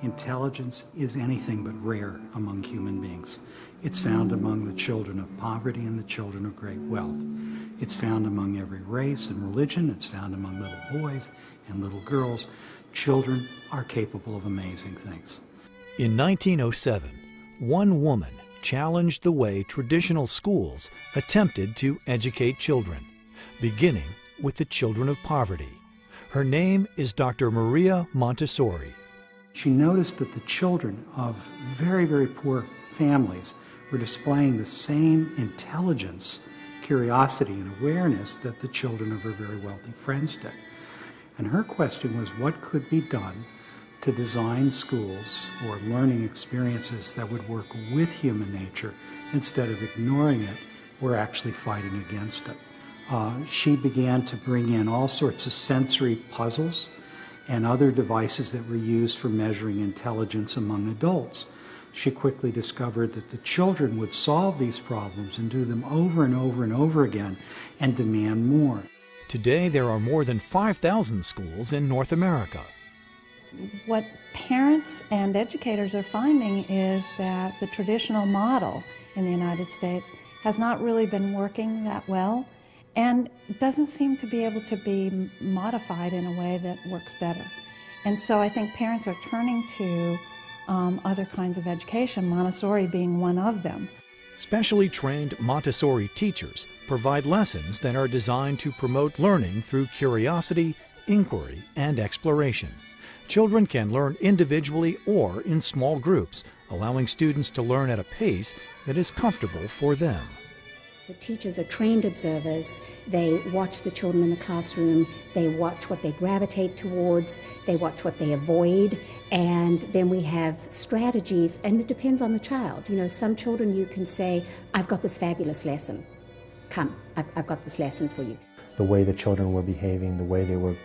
intelligence is anything but rare among human beings. It's found among the children of poverty and the children of great wealth. It's found among every race and religion. It's found among little boys and little girls. Children are capable of amazing things. In 1907, one woman challenged the way traditional schools attempted to educate children, beginning with the children of poverty. Her name is Dr. Maria Montessori. She noticed that the children of very, very poor families were displaying the same intelligence, curiosity, and awareness that the children of her very wealthy friends did. And her question was, what could be done to design schools or learning experiences that would work with human nature instead of ignoring it or actually fighting against it? She began to bring in all sorts of sensory puzzles and other devices that were used for measuring intelligence among adults. She quickly discovered that the children would solve these problems and do them over and over and over again and demand more. Today, there are more than 5,000 schools in North America. What parents and educators are finding is that the traditional model in the United States has not really been working that well, and it doesn't seem to be able to be modified in a way that works better. And so I think parents are turning to other kinds of education, Montessori being one of them. Specially trained Montessori teachers provide lessons that are designed to promote learning through curiosity, inquiry, and exploration. Children can learn individually or in small groups, allowing students to learn at a pace that is comfortable for them. The teachers are trained observers. They watch the children in the classroom. They watch what they gravitate towards. They watch what they avoid. And then we have strategies, and it depends on the child. You know, some children you can say, I've got this fabulous lesson. Come, I've got this lesson for you. The way the children were behaving, the way they were,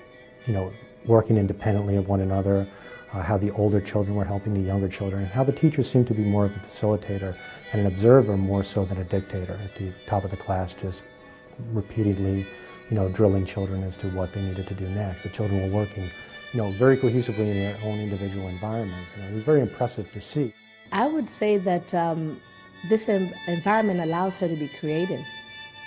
working independently of one another, how the older children were helping the younger children, and how the teachers seemed to be more of a facilitator and an observer more so than a dictator at the top of the class, just repeatedly, drilling children as to what they needed to do next. The children were working, very cohesively in their own individual environments, and it was very impressive to see. I would say that this environment allows her to be creative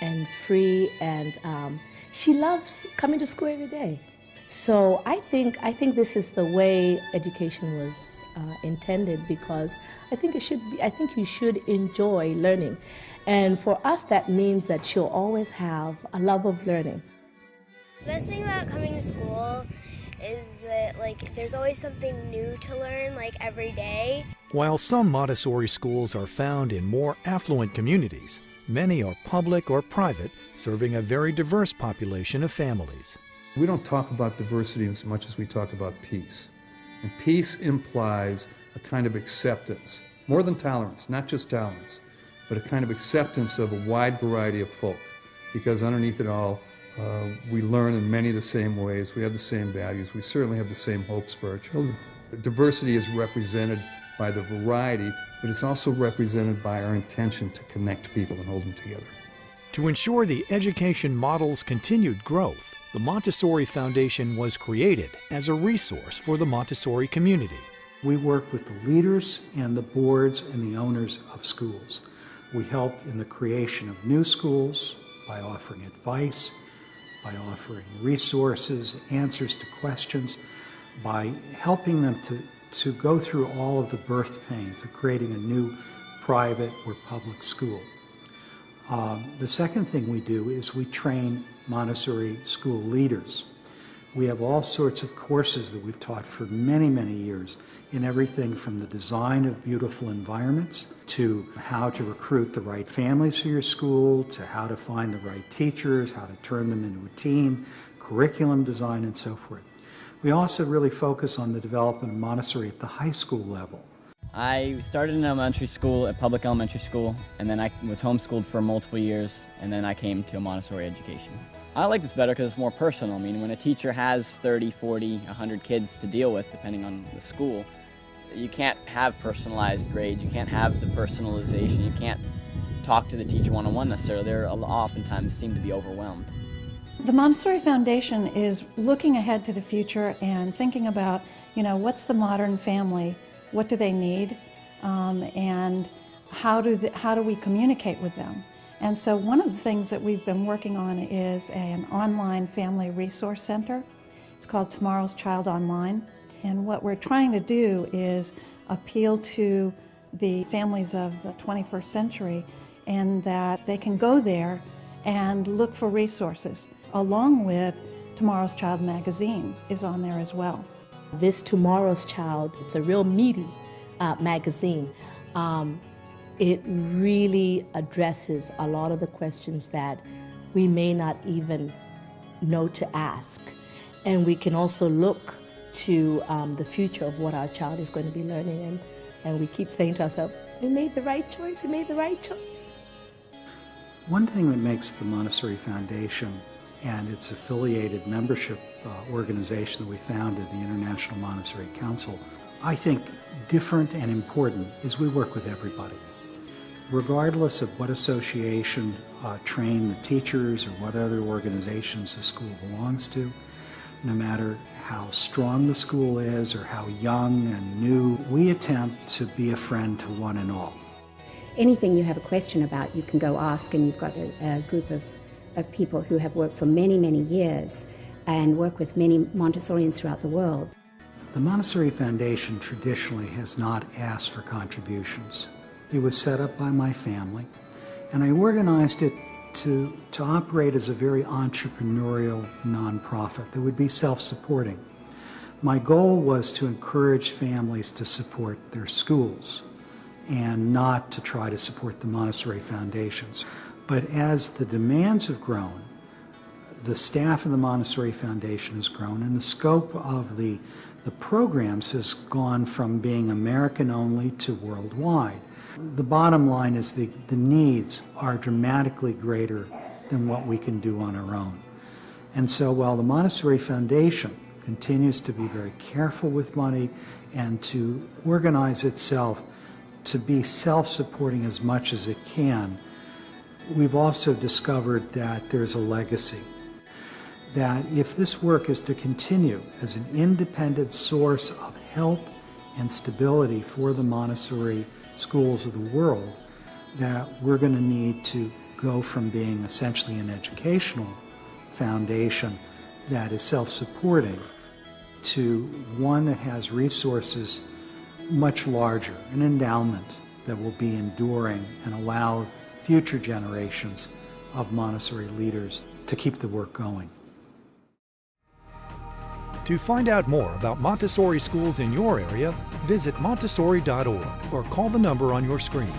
and free, and she loves coming to school every day. So I think this is the way education was intended, because I think you should enjoy learning, and for us that means that she'll always have a love of learning. The best thing about coming to school is that there's always something new to learn every day. While some Montessori schools are found in more affluent communities, many are public or private, serving a very diverse population of families. We don't talk about diversity as much as we talk about peace. And peace implies a kind of acceptance, more than tolerance, not just tolerance, but a kind of acceptance of a wide variety of folk. Because underneath it all, we learn in many of the same ways, we have the same values, we certainly have the same hopes for our children. Diversity is represented by the variety, but it's also represented by our intention to connect people and hold them together. To ensure the education model's continued growth, the Montessori Foundation was created as a resource for the Montessori community. We work with the leaders and the boards and the owners of schools. We help in the creation of new schools by offering advice, by offering resources, answers to questions, by helping them to go through all of the birth pains of creating a new private or public school. The second thing we do is we train Montessori school leaders. We have all sorts of courses that we've taught for many, many years in everything from the design of beautiful environments to how to recruit the right families for your school, to how to find the right teachers, how to turn them into a team, curriculum design, and so forth. We also really focus on the development of Montessori at the high school level. I started in elementary school, a public elementary school, and then I was homeschooled for multiple years, and then I came to a Montessori education. I like this better because it's more personal. I mean, when a teacher has 30, 40, 100 kids to deal with, depending on the school, you can't have personalized grades, you can't have the personalization, you can't talk to the teacher one-on-one necessarily. They oftentimes seem to be overwhelmed. The Montessori Foundation is looking ahead to the future and thinking about you know, what's the modern family? What do they need? And how do we communicate with them? And so one of the things that we've been working on is an online family resource center. It's called Tomorrow's Child Online. And what we're trying to do is appeal to the families of the 21st century, and that they can go there and look for resources, along with Tomorrow's Child magazine is on there as well. This Tomorrow's Child, it's a real meaty magazine. It really addresses a lot of the questions that we may not even know to ask. And we can also look to the future of what our child is going to be learning. And we keep saying to ourselves, we made the right choice, we made the right choice. One thing that makes the Montessori Foundation and its affiliated membership organization that we founded, the International Montessori Council, I think different and important is we work with everybody. Regardless of what association trained the teachers or what other organizations the school belongs to, no matter how strong the school is or how young and new, we attempt to be a friend to one and all. Anything you have a question about, you can go ask, and you've got a group of people who have worked for many, many years and work with many Montessorians throughout the world. The Montessori Foundation traditionally has not asked for contributions. It was set up by my family, and I organized it to operate as a very entrepreneurial nonprofit that would be self-supporting. My goal was to encourage families to support their schools and not to try to support the Montessori Foundations. But as the demands have grown, the staff of the Montessori Foundation has grown, and the scope of the programs has gone from being American only to worldwide. The bottom line is the needs are dramatically greater than what we can do on our own. And so while the Montessori Foundation continues to be very careful with money and to organize itself to be self-supporting as much as it can, we've also discovered that there's a legacy. That if this work is to continue as an independent source of help and stability for the Montessori schools of the world, that we're going to need to go from being essentially an educational foundation that is self-supporting to one that has resources much larger, an endowment that will be enduring and allow future generations of Montessori leaders to keep the work going. To find out more about Montessori schools in your area, visit montessori.org or call the number on your screen.